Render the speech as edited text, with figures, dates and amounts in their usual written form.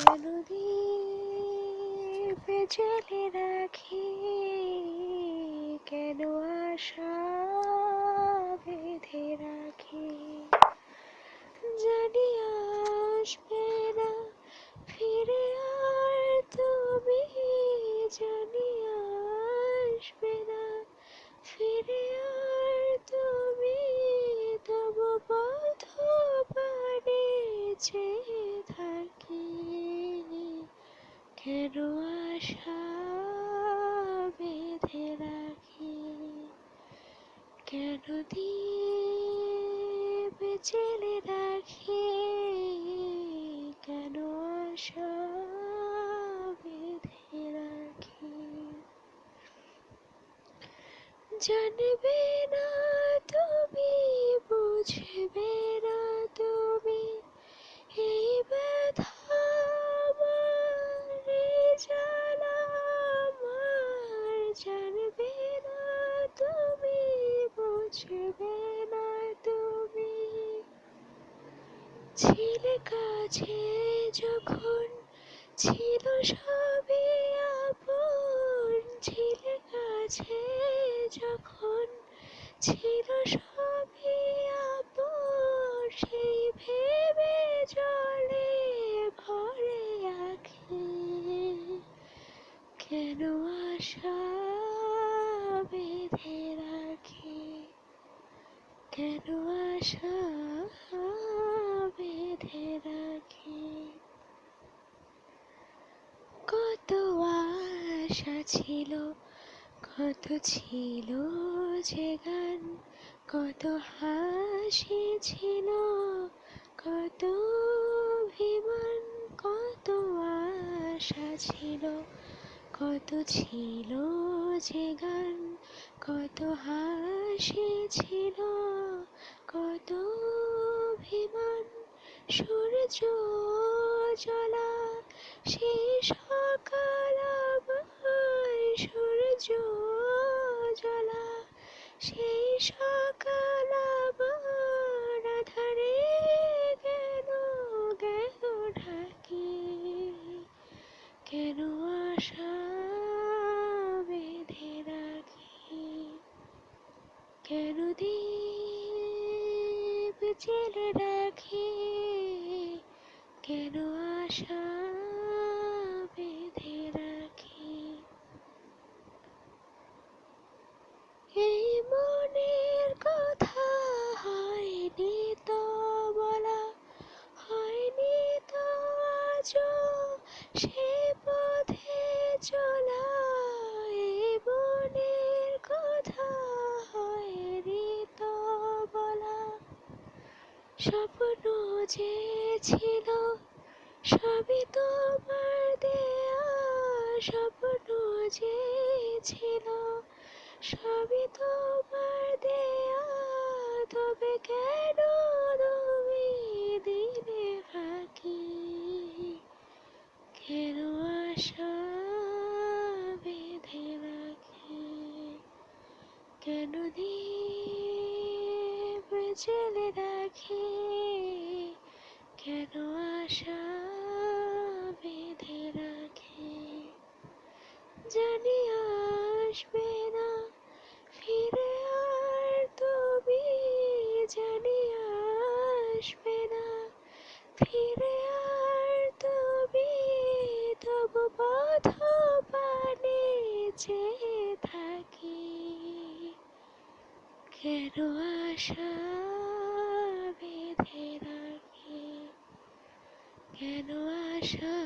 কেন দীপ জ্বেলে রাখি, কেন আশা বেঁধে রাখি, জানি আসবে না ফিরে আর তুমি, জানি আসবে না ফিরে আর তুমি, তবু পথ পানে চেয়ে থাকি, কেন আশা বেঁধে রাখি, কেন দীপ জ্বেলে রাখি, কেন আশা বেঁধে রাখি। জানবে না তুমি, বুঝবে না তুমি, এই ব্যথা আমার, এই জ্বালা আমার। জানবে না তুমি, বুঝবে না তুমি, ছিলে কাছে যখন ছিল সবই আপন, ছিলে কাছে যখন ছিল সবই আপন, সেই ভেবে জলে ভরে আঁখি, কেন আশা বেঁধে রাখি, কেন আশা বেঁধে রাখি। কত আশা ছিল, কত ছিল যে গান, কত হাসি ছিল, কত অভিমান, কত আশা ছিল, কত ছিল যে গান, কত হাসি ছিল, কত অভিমান। সূর্য জ্বলা সেই সকাল আমার, সূর্য জ্বলা সেই সকাল আমার, আধারে কেন গেল ঢাকি, কেন আশা বেঁধে রাখি, কেন দীপ জ্বেলে রাখি, কেন আশা বেঁধে রাখি। এই মনের কথা হয়নি তো বলা, হয়নি তো আজও সে পথে চলা, এই মনের কথা হয়নি তো বলা। স্বপ্ন যে ছিল সবই তোমার দেয়া, স্বপ্ন যে ছিল সবই তোমার দেয়া, তবে কেন তুমি দিলে ফাঁকি, কেন আশা বেঁধে রাখি, কেন দীপ জ্বেলে রাখি, কেন আশা বেঁধে রাখি। জানি আসবে না ফিরে আর তুমি, জানি আসবে না ফিরে আর তুমি, তবু পথ পানে চেয়ে থাকি, কেন আশা বেঁধে রাখি, কেন আশা